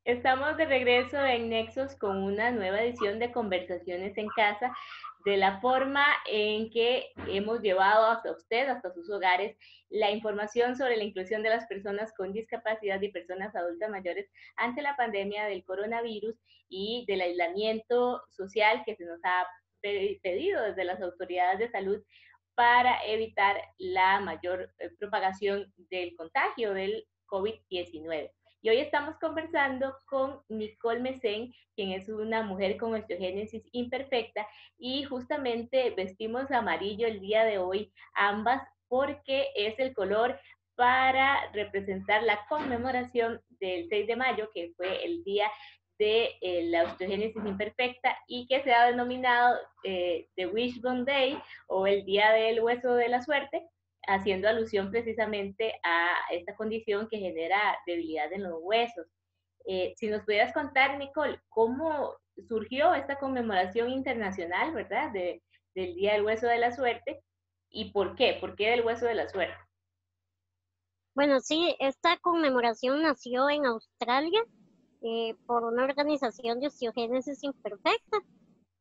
Estamos de regreso en Nexos con una nueva edición de Conversaciones en Casa, de la forma en que hemos llevado hasta usted, hasta sus hogares, la información sobre la inclusión de las personas con discapacidad y personas adultas mayores ante la pandemia del coronavirus y del aislamiento social que se nos ha pedido desde las autoridades de salud para evitar la mayor propagación del contagio del COVID-19. Y hoy estamos conversando con Nicole Mesén, quien es una mujer con osteogénesis imperfecta, y justamente vestimos amarillo el día de hoy, ambas, porque es el color para representar la conmemoración del 6 de mayo, que fue el día de la osteogénesis imperfecta y que se ha denominado The Wishbone Day o el Día del Hueso de la Suerte, haciendo alusión precisamente a esta condición que genera debilidad en los huesos. Si nos pudieras contar, Nicole, cómo surgió esta conmemoración internacional, ¿verdad? Del Día del Hueso de la Suerte y por qué. ¿Por qué del Hueso de la Suerte? Bueno, sí, esta conmemoración nació en Australia por una organización de osteogénesis imperfecta.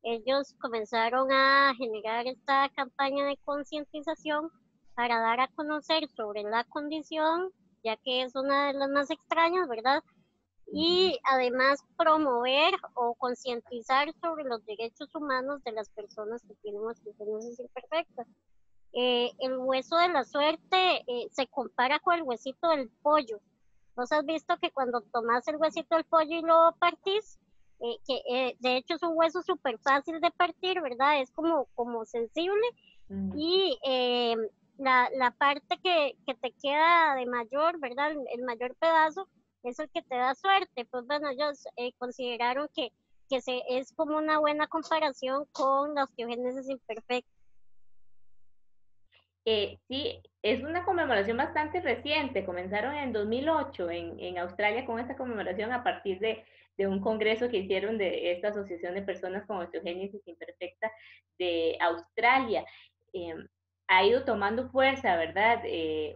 Ellos comenzaron a generar esta campaña de concientización para dar a conocer sobre la condición, ya que es una de las más extrañas, ¿verdad? Y además promover o concientizar sobre los derechos humanos de las personas que tienen osteogénesis imperfecta. El hueso de la suerte se compara con el huesito del pollo. Vos has visto que cuando tomás el huesito del pollo y lo partís, de hecho es un hueso súper fácil de partir, ¿verdad? Es como sensible y la parte que te queda de mayor, ¿verdad? El mayor pedazo es el que te da suerte. Pues bueno, ellos consideraron que es como una buena comparación con la osteogénesis imperfecta. Sí, es una conmemoración bastante reciente. Comenzaron en 2008 en Australia con esta conmemoración a partir de un congreso que hicieron de esta Asociación de Personas con Osteogénesis Imperfecta de Australia. Eh, ha ido tomando fuerza, ¿verdad?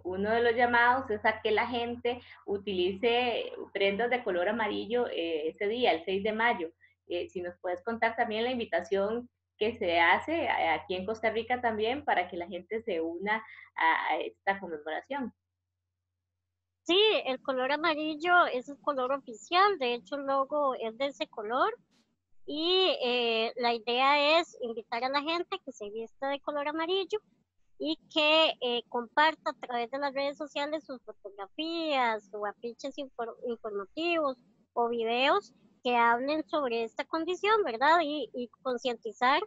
Uno de los llamados es a que la gente utilice prendas de color amarillo ese día, el 6 de mayo. Si nos puedes contar también la invitación que se hace aquí en Costa Rica también para que la gente se una a esta conmemoración. Sí, el color amarillo es el color oficial, de hecho el logo es de ese color y la idea es invitar a la gente que se vista de color amarillo y que comparta a través de las redes sociales sus fotografías o afiches informativos o videos que hablen sobre esta condición, ¿verdad? Y concientizar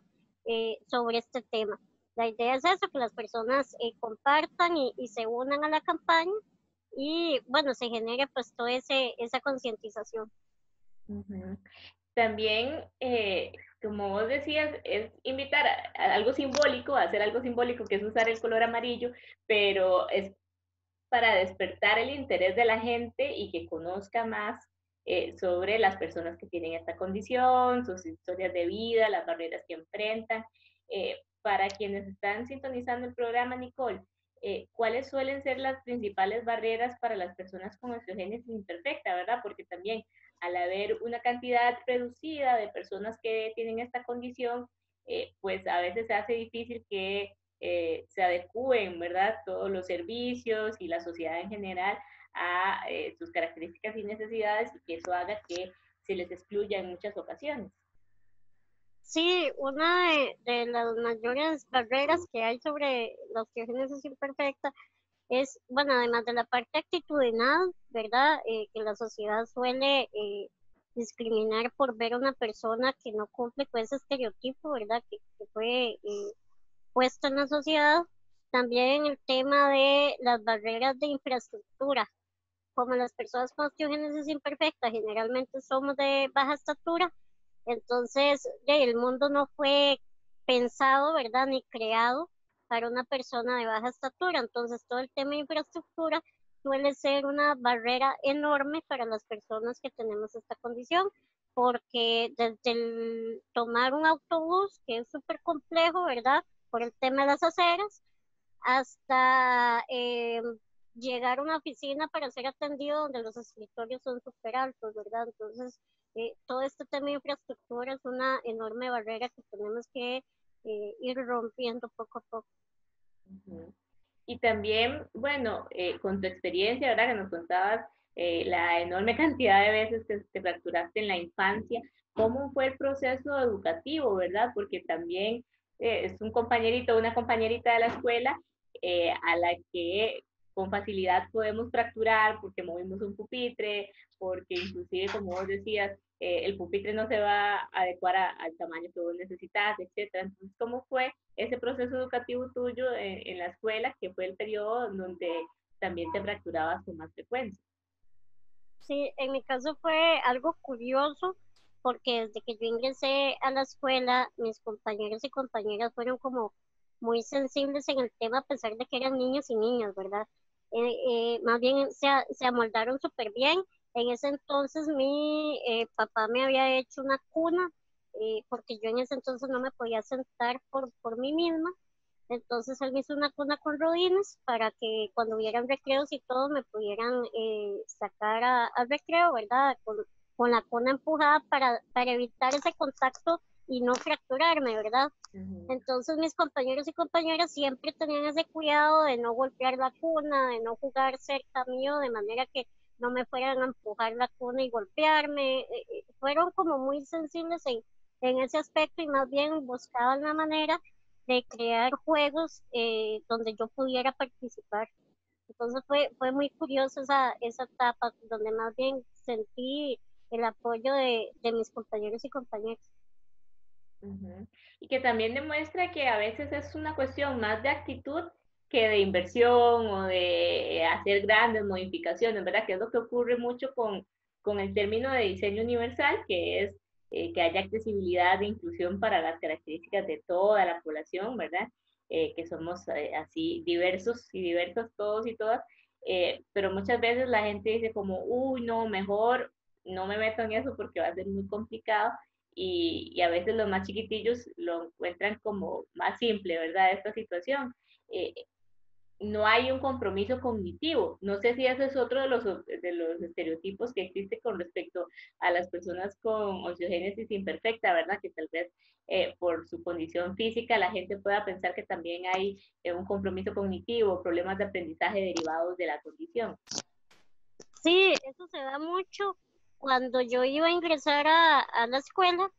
sobre este tema. La idea es eso, que las personas compartan y se unan a la campaña y bueno, se genere pues toda esa concientización. Uh -huh. También, como vos decías, es invitar a algo simbólico, a hacer algo simbólico, que es usar el color amarillo, pero es para despertar el interés de la gente y que conozca más sobre las personas que tienen esta condición, sus historias de vida, las barreras que enfrentan. Para quienes están sintonizando el programa, Nicole, ¿cuáles suelen ser las principales barreras para las personas con osteogénesis imperfecta, verdad? Porque también al haber una cantidad reducida de personas que tienen esta condición, pues a veces se hace difícil que se adecúen, ¿verdad? Todos los servicios y la sociedad en general a sus características y necesidades y que eso haga que se les excluya en muchas ocasiones. Sí, una de las mayores barreras que hay sobre la osteogénesis imperfecta es, bueno, además de la parte actitudinal, ¿verdad? Que la sociedad suele discriminar por ver a una persona que no cumple con ese estereotipo, ¿verdad? Que fue puesto en la sociedad. También el tema de las barreras de infraestructura. Como las personas con osteogénesis imperfecta generalmente somos de baja estatura, entonces el mundo no fue pensado, ¿verdad? Ni creado para una persona de baja estatura. Entonces todo el tema de infraestructura suele ser una barrera enorme para las personas que tenemos esta condición, porque desde el tomar un autobús, que es súper complejo, ¿verdad? Por el tema de las aceras, hasta llegar a una oficina para ser atendido donde los escritorios son súper altos, ¿verdad? Entonces, todo este tema de infraestructura es una enorme barrera que tenemos que ir rompiendo poco a poco. Ujú. Y también, bueno, con tu experiencia, ¿verdad? Que nos contabas la enorme cantidad de veces que te fracturaste en la infancia, ¿cómo fue el proceso educativo, verdad? Porque también es un compañerito, una compañerita de la escuela a la que con facilidad podemos fracturar porque movimos un pupitre, porque inclusive, como vos decías, el pupitre no se va a adecuar al tamaño que vos necesitas, etcétera. Entonces, ¿cómo fue ese proceso educativo tuyo en la escuela, que fue el periodo donde también te fracturabas con más frecuencia? Sí, en mi caso fue algo curioso porque desde que yo ingresé a la escuela, mis compañeros y compañeras fueron como muy sensibles en el tema a pesar de que eran niños y niñas, ¿verdad? Más bien se amoldaron súper bien. En ese entonces mi papá me había hecho una cuna porque yo en ese entonces no me podía sentar por mí misma. Entonces él me hizo una cuna con rodines para que cuando hubieran recreos y todo me pudieran sacar al recreo, ¿verdad? Con la cuna empujada para evitar ese contacto y no fracturarme, ¿verdad? Ujú. Entonces mis compañeros y compañeras siempre tenían ese cuidado de no golpear la cuna, de no jugar cerca mío, de manera que no me fueran a empujar la cuna y golpearme. Fueron como muy sensibles en ese aspecto y más bien buscaban la manera de crear juegos donde yo pudiera participar. Entonces fue muy curioso esa etapa donde más bien sentí el apoyo de mis compañeros y compañeras. Ujú. Y que también demuestra que a veces es una cuestión más de actitud que de inversión o de hacer grandes modificaciones, ¿verdad? Que es lo que ocurre mucho con el término de diseño universal, que es que haya accesibilidad e inclusión para las características de toda la población, ¿verdad? Que somos así diversos y diversas todos y todas, pero muchas veces la gente dice como, uy, no, mejor no me meto en eso porque va a ser muy complicado y a veces los más chiquitillos lo encuentran como más simple, ¿verdad? Esta situación. Eh, no hay un compromiso cognitivo. No sé si ese es otro de los estereotipos que existe con respecto a las personas con osteogénesis imperfecta, ¿verdad? Que tal vez por su condición física la gente pueda pensar que también hay un compromiso cognitivo, problemas de aprendizaje derivados de la condición. Sí, eso se da mucho cuando yo iba a ingresar a la escuela.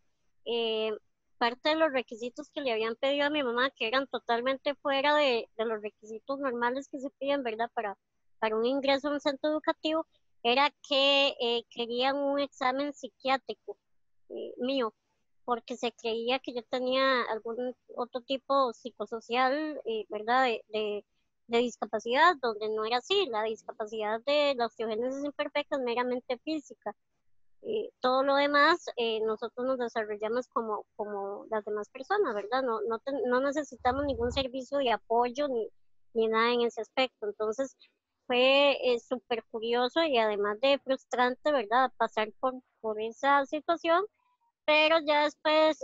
eh, Parte de los requisitos que le habían pedido a mi mamá, que eran totalmente fuera de los requisitos normales que se piden, ¿verdad? Para un ingreso a un centro educativo, era que querían un examen psiquiátrico mío, porque se creía que yo tenía algún otro tipo psicosocial, ¿verdad? De discapacidad, donde no era así. La discapacidad de la osteogénesis imperfecta es meramente física. Todo lo demás, nosotros nos desarrollamos como las demás personas, ¿verdad? No necesitamos ningún servicio de apoyo ni nada en ese aspecto. Entonces, fue súper curioso y además de frustrante, ¿verdad? Pasar por esa situación, pero ya después,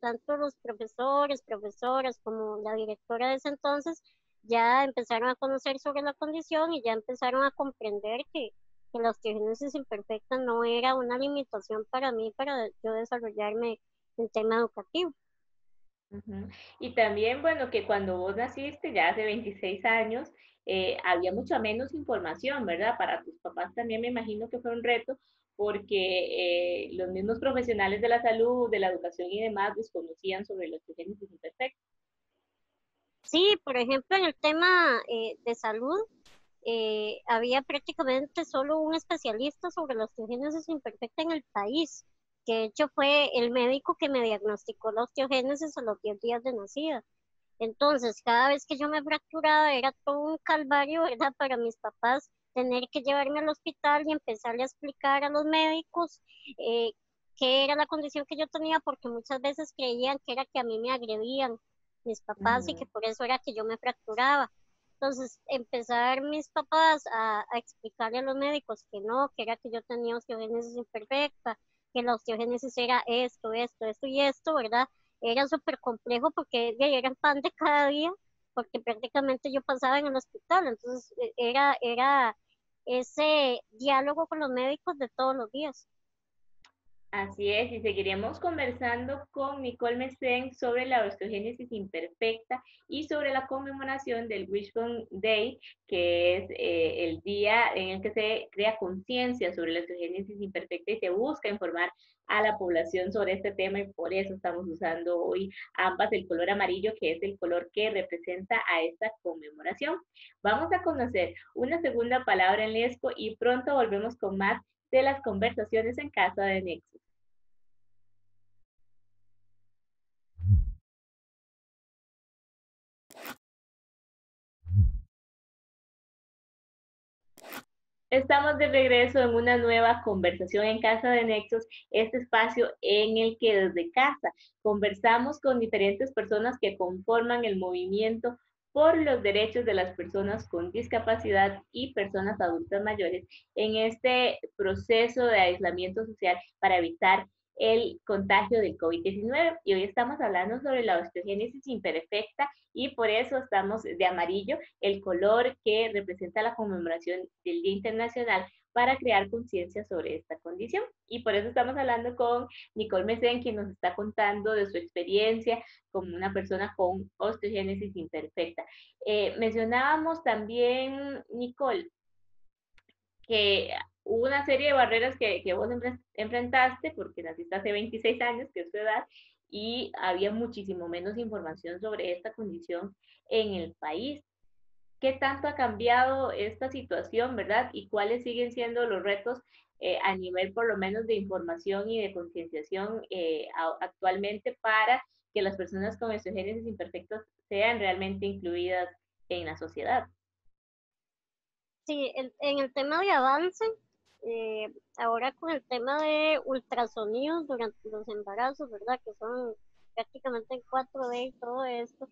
tanto los profesores, profesoras como la directora de ese entonces, ya empezaron a conocer sobre la condición y ya empezaron a comprender que la osteogénesis imperfecta no era una limitación para mí, para yo desarrollarme en tema educativo. Ujú. Y también, bueno, que cuando vos naciste, ya hace 26 años, había mucha menos información, ¿verdad? Para tus papás también me imagino que fue un reto, porque los mismos profesionales de la salud, de la educación y demás desconocían sobre los osteogénesis imperfecta. Sí, por ejemplo, en el tema de salud, había prácticamente solo un especialista sobre la osteogénesis imperfecta en el país, que de hecho fue el médico que me diagnosticó la osteogénesis a los 10 días de nacida. Entonces, cada vez que yo me fracturaba era todo un calvario, ¿verdad? Para mis papás tener que llevarme al hospital y empezarle a explicar a los médicos eh, qué era la condición que yo tenía, porque muchas veces creían que era que a mí me agredían mis papás y que Ujú. por eso era que yo me fracturaba. Entonces, empezar mis papás a explicarle a los médicos que no, que era que yo tenía osteogénesis imperfecta, que la osteogénesis era esto y esto, ¿verdad? Era súper complejo porque era el pan de cada día porque prácticamente yo pasaba en el hospital, entonces era ese diálogo con los médicos de todos los días. Así es, y seguiremos conversando con Nicole Mesen sobre la osteogénesis imperfecta y sobre la conmemoración del Wishbone Day, que es el día en el que se crea conciencia sobre la osteogénesis imperfecta y se busca informar a la población sobre este tema y por eso estamos usando hoy ambas el color amarillo, que es el color que representa a esta conmemoración. Vamos a conocer una segunda palabra en lesco y pronto volvemos con más de las conversaciones en casa de Nexus. Estamos de regreso en una nueva conversación en Casa de Nexos, este espacio en el que desde casa conversamos con diferentes personas que conforman el movimiento por los derechos de las personas con discapacidad y personas adultas mayores en este proceso de aislamiento social para evitar el contagio del COVID-19. Y hoy estamos hablando sobre la osteogénesis imperfecta y por eso estamos de amarillo, el color que representa la conmemoración del Día Internacional para crear conciencia sobre esta condición. Y por eso estamos hablando con Nicole Mesen, quien nos está contando de su experiencia como una persona con osteogénesis imperfecta. Mencionábamos también, Nicole, que hubo una serie de barreras que vos enfrentaste porque naciste hace 26 años, que es tu edad, y había muchísimo menos información sobre esta condición en el país. ¿Qué tanto ha cambiado esta situación, verdad? ¿Y cuáles siguen siendo los retos a nivel por lo menos de información y de concienciación actualmente para que las personas con osteogénesis imperfectas sean realmente incluidas en la sociedad? Sí, en el tema de avance, ahora con el tema de ultrasonidos durante los embarazos, ¿verdad? Que son prácticamente en 4D y todo esto,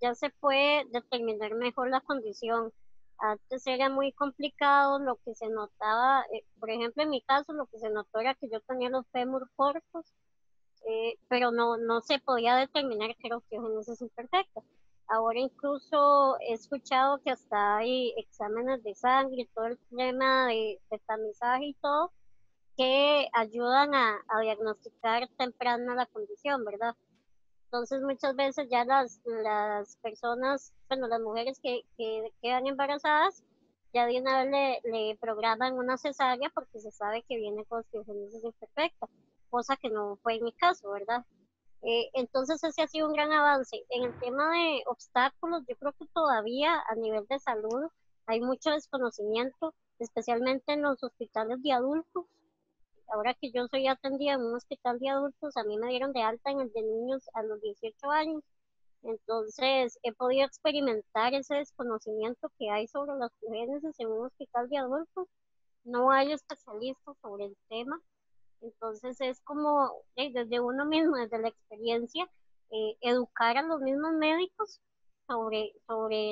ya se puede determinar mejor la condición. Antes era muy complicado, lo que se notaba, por ejemplo, en mi caso, lo que se notó era que yo tenía los fémur cortos, pero no se podía determinar que era osteogénesis imperfecta. Ahora incluso he escuchado que hasta hay exámenes de sangre, todo el tema de tamizaje y todo, que ayudan a diagnosticar temprana la condición, ¿verdad? Entonces muchas veces ya las personas, bueno, las mujeres que quedan embarazadas, ya de una vez le programan una cesárea porque se sabe que viene con osteogénesis imperfecta, cosa que no fue en mi caso, ¿verdad? Entonces ese ha sido un gran avance. En el tema de obstáculos, yo creo que todavía a nivel de salud hay mucho desconocimiento, especialmente en los hospitales de adultos. Ahora que yo soy atendida en un hospital de adultos, a mí me dieron de alta en el de niños a los 18 años. Entonces he podido experimentar ese desconocimiento que hay sobre las mujeres en un hospital de adultos. No hay especialistas sobre el tema. Entonces es como desde uno mismo, desde la experiencia, educar a los mismos médicos sobre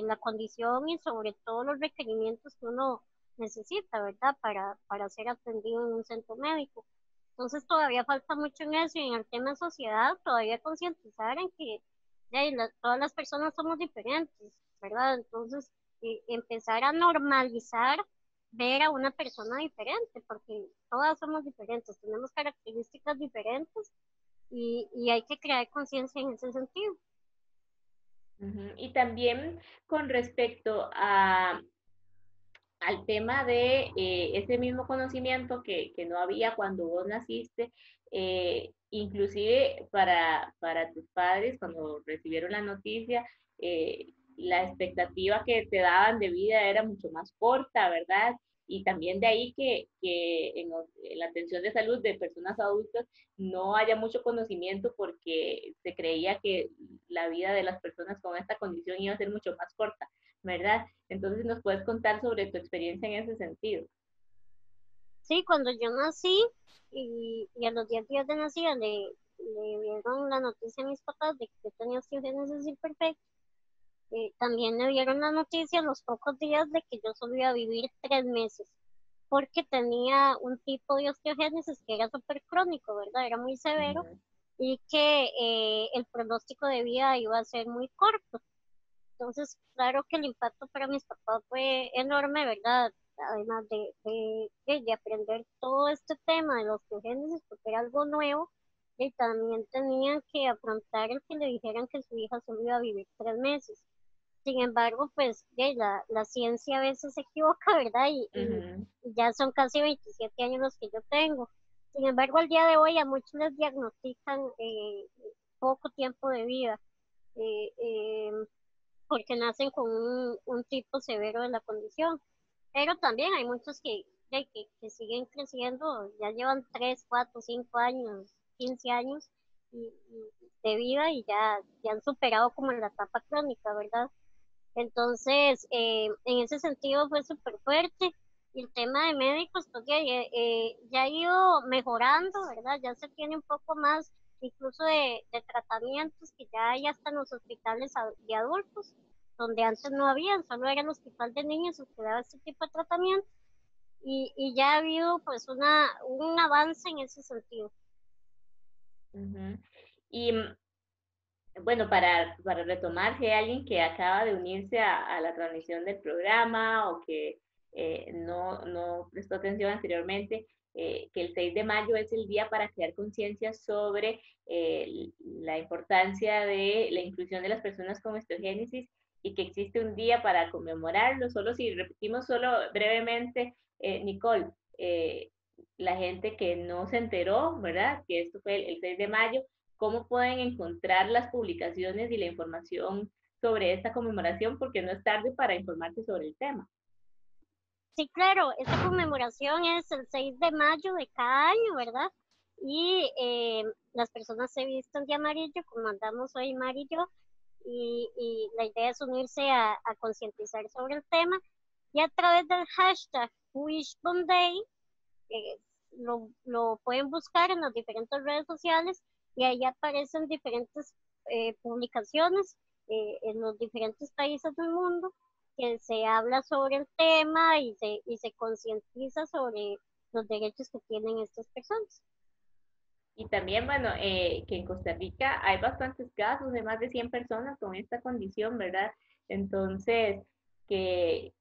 la condición y sobre todos los requerimientos que uno necesita, ¿verdad? Para ser atendido en un centro médico. Entonces todavía falta mucho en eso y en el tema de sociedad, todavía concientizar en que todas las personas somos diferentes, ¿verdad? Entonces empezar a normalizar ver a una persona diferente, porque todas somos diferentes, tenemos características diferentes y hay que crear conciencia en ese sentido. Y también con respecto al tema de ese mismo conocimiento que no había cuando vos naciste, inclusive para tus padres, cuando recibieron la noticia, la expectativa que te daban de vida era mucho más corta, ¿verdad? Y también de ahí que en la atención de salud de personas adultas no haya mucho conocimiento porque se creía que la vida de las personas con esta condición iba a ser mucho más corta, ¿verdad? Entonces, ¿nos puedes contar sobre tu experiencia en ese sentido? Sí, cuando yo nací y a los 10 días de nacida le dieron la noticia a mis papás de que yo tenía osteogénesis imperfecta, también le dieron la noticia a los pocos días de que yo solo iba a vivir 3 meses, porque tenía un tipo de osteogénesis que era súper crónico, ¿verdad? Era muy severo Ujú. y que el pronóstico de vida iba a ser muy corto. Entonces, claro que el impacto para mis papás fue enorme, ¿verdad? Además de aprender todo este tema de la osteogénesis, porque era algo nuevo, y también tenían que afrontar el que le dijeran que su hija solo iba a vivir 3 meses. Sin embargo, pues la ciencia a veces se equivoca, ¿verdad? Y ya son casi 27 años los que yo tengo. Sin embargo, al día de hoy a muchos les diagnostican poco tiempo de vida, eh, eh, porque nacen con un tipo severo de la condición. Pero también hay muchos que siguen creciendo, ya llevan 3 4 5 años, 15 años de vida y ya han superado como la etapa crónica, ¿verdad? Entonces, en ese sentido fue súper fuerte. Y el tema de médicos, pues ya ha ido mejorando, ¿verdad? Ya se tiene un poco más, incluso de tratamientos que ya hay hasta en los hospitales de adultos, donde antes no habían, solo era el hospital de niños el que daba este tipo de tratamiento. Y ya ha habido pues un avance en ese sentido. Y bueno, para retomar, si hay alguien que acaba de unirse a la transmisión del programa o que no prestó atención anteriormente, que el 6 de mayo es el día para crear conciencia sobre la importancia de la inclusión de las personas con osteogénesis y que existe un día para conmemorarlo. Solo si repetimos solo brevemente, Nicole, la gente que no se enteró, ¿verdad? Que esto fue el 6 de mayo, ¿cómo pueden encontrar las publicaciones y la información sobre esta conmemoración? Porque no es tarde para informarse sobre el tema. Sí, claro, esta conmemoración es el 6 de mayo de cada año, ¿verdad? Y las personas se visten de amarillo, como andamos hoy Mari y yo, y la idea es unirse a concientizar sobre el tema, y a través del hashtag Wishbone Day, eh, lo pueden buscar en las diferentes redes sociales, y ahí aparecen diferentes publicaciones en los diferentes países del mundo, que se habla sobre el tema y se concientiza sobre los derechos que tienen estas personas. Y también, bueno, que en Costa Rica hay bastantes casos de más de 100 personas con esta condición, ¿verdad? Entonces, ¿qué,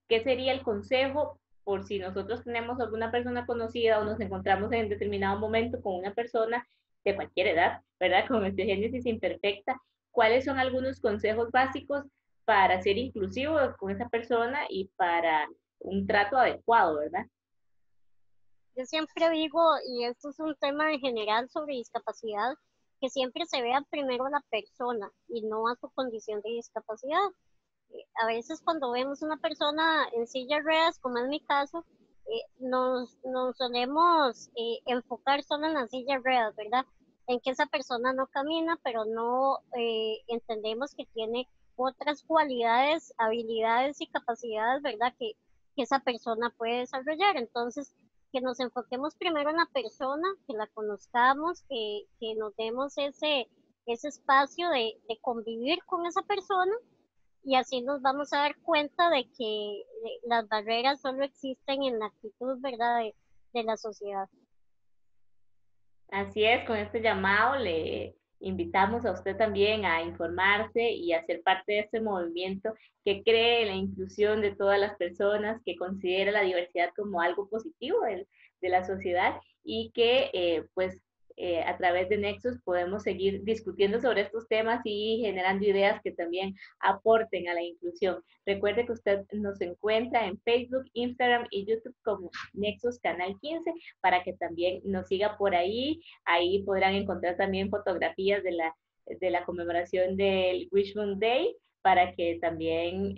qué sería el consejo por si nosotros tenemos alguna persona conocida o nos encontramos en determinado momento con una persona de cualquier edad, ¿verdad? Con osteogénesis imperfecta? ¿Cuáles son algunos consejos básicos para ser inclusivos con esa persona y para un trato adecuado, ¿verdad? Yo siempre digo, y esto es un tema en general sobre discapacidad, que siempre se vea primero a la persona y no a su condición de discapacidad. A veces cuando vemos una persona en silla de ruedas, como es mi caso, nos solemos enfocar solo en la silla de ruedas, ¿verdad? En que esa persona no camina, pero no entendemos que tiene otras cualidades, habilidades y capacidades, ¿verdad? Que esa persona puede desarrollar. Entonces, que nos enfoquemos primero en la persona, que la conozcamos, que nos demos ese espacio de convivir con esa persona, y así nos vamos a dar cuenta de que las barreras solo existen en la actitud, ¿verdad?, de la sociedad. Así es, con este llamado le invitamos a usted también a informarse y a ser parte de este movimiento que cree en la inclusión de todas las personas, que considera la diversidad como algo positivo de la sociedad y que pues a través de Nexus podemos seguir discutiendo sobre estos temas y generando ideas que también aporten a la inclusión. Recuerde que usted nos encuentra en Facebook, Instagram y YouTube como Nexus Canal 15 para que también nos siga por ahí. Ahí podrán encontrar también fotografías de la conmemoración del Wishbone Day para que también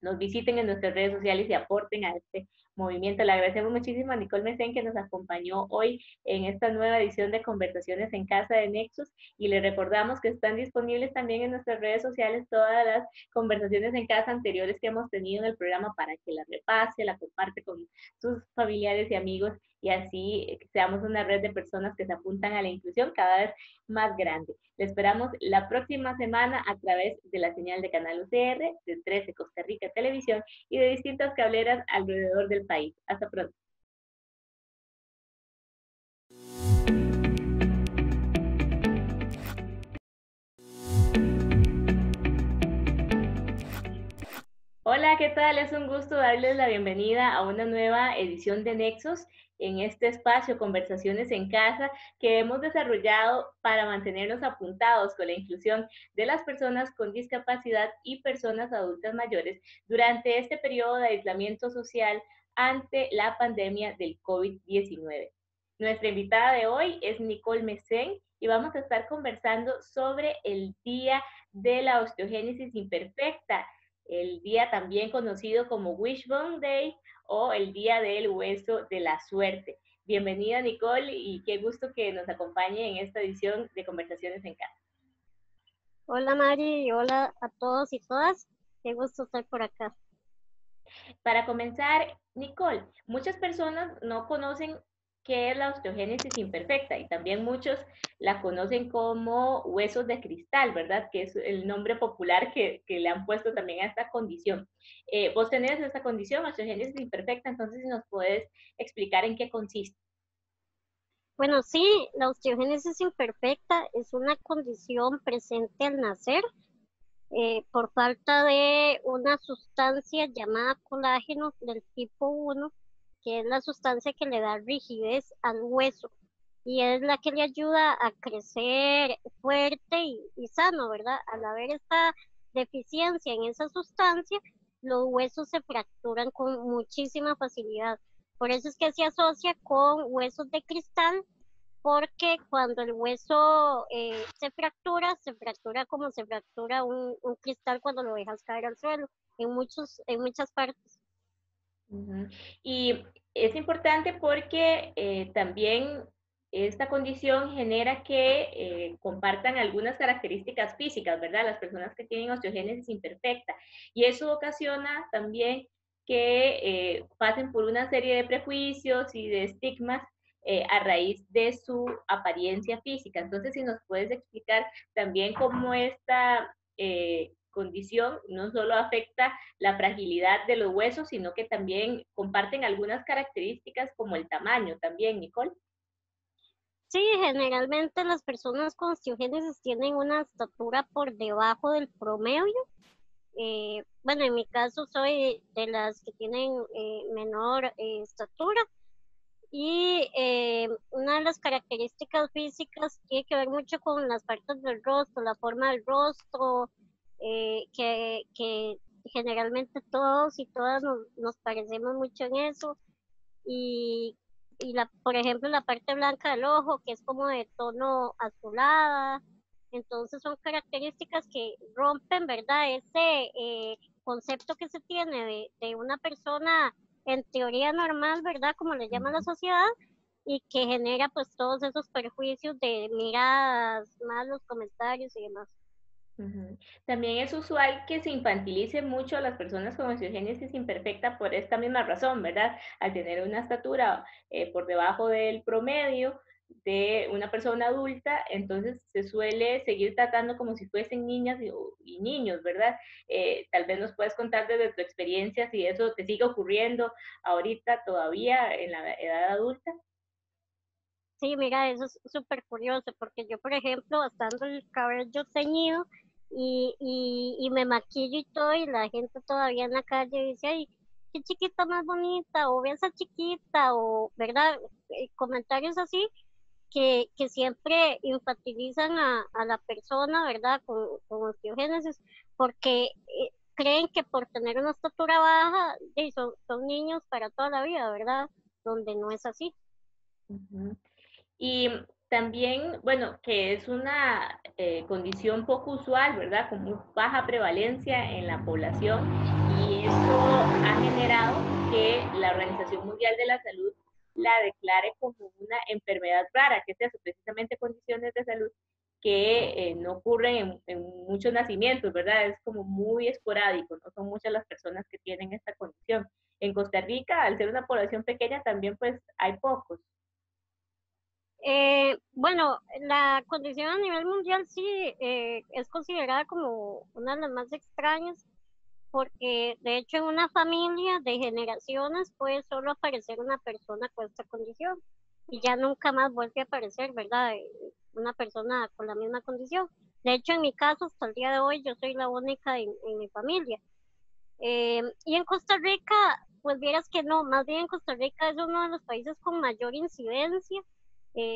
nos visiten en nuestras redes sociales y aporten a este movimiento. Le agradecemos muchísimo a Nicole Mesén que nos acompañó hoy en esta nueva edición de Conversaciones en Casa de Nexus y le recordamos que están disponibles también en nuestras redes sociales todas las conversaciones en casa anteriores que hemos tenido en el programa para que las repase, la comparte con sus familiares y amigos y así seamos una red de personas que se apuntan a la inclusión cada vez más grande. Le esperamos la próxima semana a través de la señal de Canal UCR, de 13 Costa Rica Televisión y de distintas cableras alrededor del país. Hasta pronto. Hola, ¿qué tal? Es un gusto darles la bienvenida a una nueva edición de Nexos en este espacio Conversaciones en Casa que hemos desarrollado para mantenernos apuntados con la inclusión de las personas con discapacidad y personas adultas mayores durante este periodo de aislamiento social ante la pandemia del COVID-19. Nuestra invitada de hoy es Nicole Mesén y vamos a estar conversando sobre el Día de la Osteogénesis Imperfecta, el día también conocido como Wishbone Day o el Día del Hueso de la Suerte. Bienvenida Nicole y qué gusto que nos acompañe en esta edición de Conversaciones en Casa. Hola Mari y hola a todos y todas. Qué gusto estar por acá. Para comenzar, Nicole, muchas personas no conocen qué es la osteogénesis imperfecta y también muchos la conocen como huesos de cristal, ¿verdad? Que es el nombre popular que le han puesto también a esta condición. Vos tenés esta condición, osteogénesis imperfecta, entonces si nos puedes explicar en qué consiste. Bueno, sí, la osteogénesis imperfecta es una condición presente al nacer por falta de una sustancia llamada colágeno del tipo 1, que es la sustancia que le da rigidez al hueso y es la que le ayuda a crecer fuerte y sano, ¿verdad? Al haber esta deficiencia en esa sustancia, los huesos se fracturan con muchísima facilidad. Por eso es que se asocia con huesos de cristal, porque cuando el hueso se fractura como se fractura un cristal cuando lo dejas caer al suelo, en muchas partes. Ujú. Y es importante porque también esta condición genera que compartan algunas características físicas, ¿verdad? Las personas que tienen osteogénesis imperfecta. Y eso ocasiona también que pasen por una serie de prejuicios y de estigmas a raíz de su apariencia física. Entonces, si nos puedes explicar también cómo esta condición no solo afecta la fragilidad de los huesos, sino que también comparten algunas características como el tamaño también, Nicole. Sí, generalmente las personas con osteogénesis tienen una estatura por debajo del promedio. Bueno, en mi caso soy de las que tienen menor estatura y una de las características físicas tiene que ver mucho con las partes del rostro, la forma del rostro, que generalmente todos y todas nos parecemos mucho en eso y, por ejemplo, la parte blanca del ojo, que es como de tono azulada. Entonces son características que rompen, ¿verdad? Ese concepto que se tiene de una persona en teoría normal, ¿verdad? Como le llama la sociedad, y que genera pues todos esos perjuicios de miradas, malos comentarios y demás. Ujú. También es usual que se infantilice mucho a las personas con osteogénesis imperfecta por esta misma razón, ¿verdad? Al tener una estatura por debajo del promedio de una persona adulta, entonces se suele seguir tratando como si fuesen niñas y niños, ¿verdad? Tal vez nos puedes contar desde tu experiencia si eso te sigue ocurriendo ahorita todavía en la edad adulta. Sí, mira, eso es súper curioso, porque yo, por ejemplo, estando el cabello teñido y me maquillo y todo, y la gente todavía en la calle dice, ay, qué chiquita más bonita, o ve esa chiquita, o, ¿verdad? Comentarios así que siempre infantilizan a la persona, ¿verdad? Con osteogénesis, porque creen que por tener una estatura baja, son niños para toda la vida, ¿verdad? Donde no es así. Ujú. Y también, bueno, que es una condición poco usual, ¿verdad? Con muy baja prevalencia en la población y eso ha generado que la Organización Mundial de la Salud la declare como una enfermedad rara, que es eso, precisamente condiciones de salud que no ocurren en muchos nacimientos, ¿verdad? Es como muy esporádico, no son muchas las personas que tienen esta condición. En Costa Rica, al ser una población pequeña, también pues hay pocos. Bueno, la condición a nivel mundial sí es considerada como una de las más extrañas, porque de hecho en una familia de generaciones puede solo aparecer una persona con esta condición y ya nunca más vuelve a aparecer, ¿verdad? Una persona con la misma condición. De hecho, en mi caso, hasta el día de hoy, yo soy la única en mi familia. Y en Costa Rica, pues vieras que no, más bien Costa Rica es uno de los países con mayor incidencia.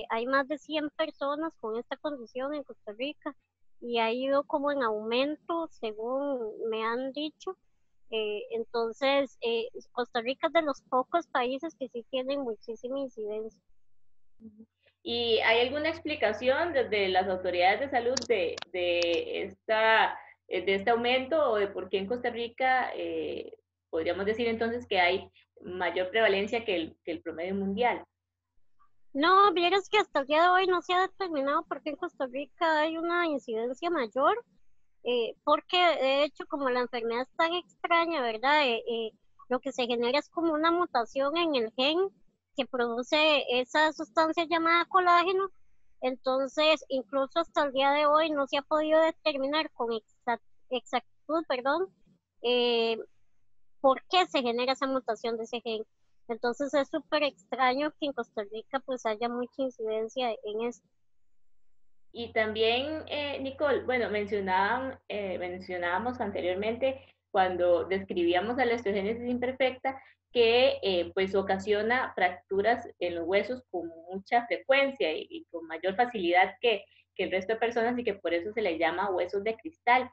Hay más de 100 personas con esta condición en Costa Rica y ha ido como en aumento, según me han dicho. Entonces, Costa Rica es de los pocos países que sí tienen muchísima incidencia. ¿Y hay alguna explicación desde las autoridades de salud de este aumento o de por qué en Costa Rica podríamos decir entonces que hay mayor prevalencia que el promedio mundial? No, vieras que hasta el día de hoy no se ha determinado por qué en Costa Rica hay una incidencia mayor, porque de hecho como la enfermedad es tan extraña, ¿verdad? Lo que se genera es como una mutación en el gen que produce esa sustancia llamada colágeno. Entonces, incluso hasta el día de hoy no se ha podido determinar con exactitud, perdón, eh, por qué se genera esa mutación de ese gen. Entonces es súper extraño que en Costa Rica pues haya mucha incidencia en esto. Y también, Nicole, bueno, mencionábamos anteriormente cuando describíamos a la osteogénesis imperfecta que pues ocasiona fracturas en los huesos con mucha frecuencia y con mayor facilidad que el resto de personas y que por eso se le llama huesos de cristal.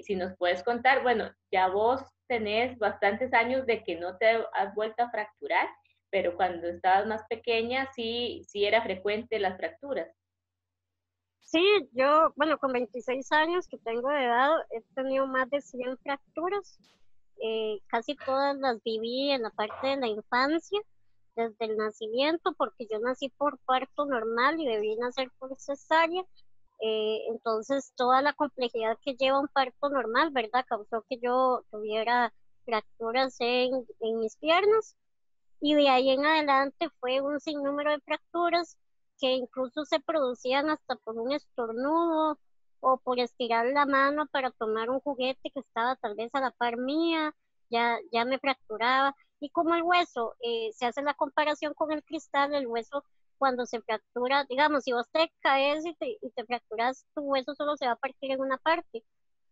Si nos puedes contar, bueno, ya vos tenés bastantes años de que no te has vuelto a fracturar, pero cuando estabas más pequeña sí era frecuente las fracturas. Sí, yo, bueno, con 26 años que tengo de edad, he tenido más de 100 fracturas. Casi todas las viví en la parte de la infancia, desde el nacimiento, porque yo nací por parto normal y debí nacer por cesárea. Entonces, toda la complejidad que lleva un parto normal, ¿verdad? Causó que yo tuviera fracturas en mis piernas. Y de ahí en adelante fue un sinnúmero de fracturas que incluso se producían hasta por un estornudo o por estirar la mano para tomar un juguete que estaba tal vez a la par mía, ya me fracturaba. Y como el hueso, se hace la comparación con el cristal, el hueso cuando se fractura, digamos, si vos te caes y te fracturas, tu hueso solo se va a partir en una parte.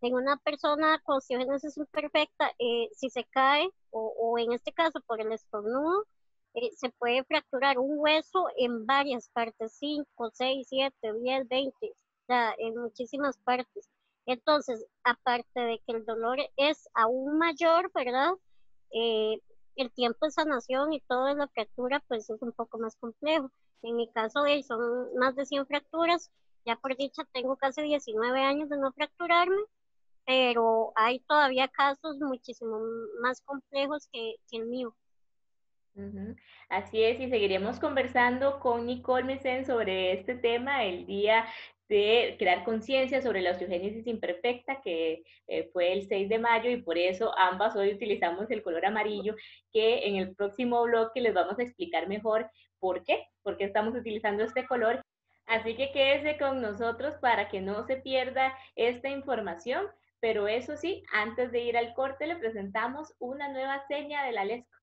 En una persona con osteogénesis imperfecta, si se cae, o en este caso por el estornudo, se puede fracturar un hueso en varias partes, 5, 6, 7, 10, 20, o sea, en muchísimas partes. Entonces, aparte de que el dolor es aún mayor, ¿verdad? Eh, el tiempo de sanación y todo de la fractura, pues es un poco más complejo. En mi caso, son más de 100 fracturas. Ya por dicha, tengo casi 19 años de no fracturarme, pero hay todavía casos muchísimo más complejos que el mío. Ujú. Así es, y seguiremos conversando con Nicole Mesen sobre este tema el día de crear conciencia sobre la osteogénesis imperfecta, que fue el 6 de mayo, y por eso ambas hoy utilizamos el color amarillo, que en el próximo bloque les vamos a explicar mejor por qué estamos utilizando este color. Así que quédese con nosotros para que no se pierda esta información, pero eso sí, antes de ir al corte le presentamos una nueva seña de la LESCO.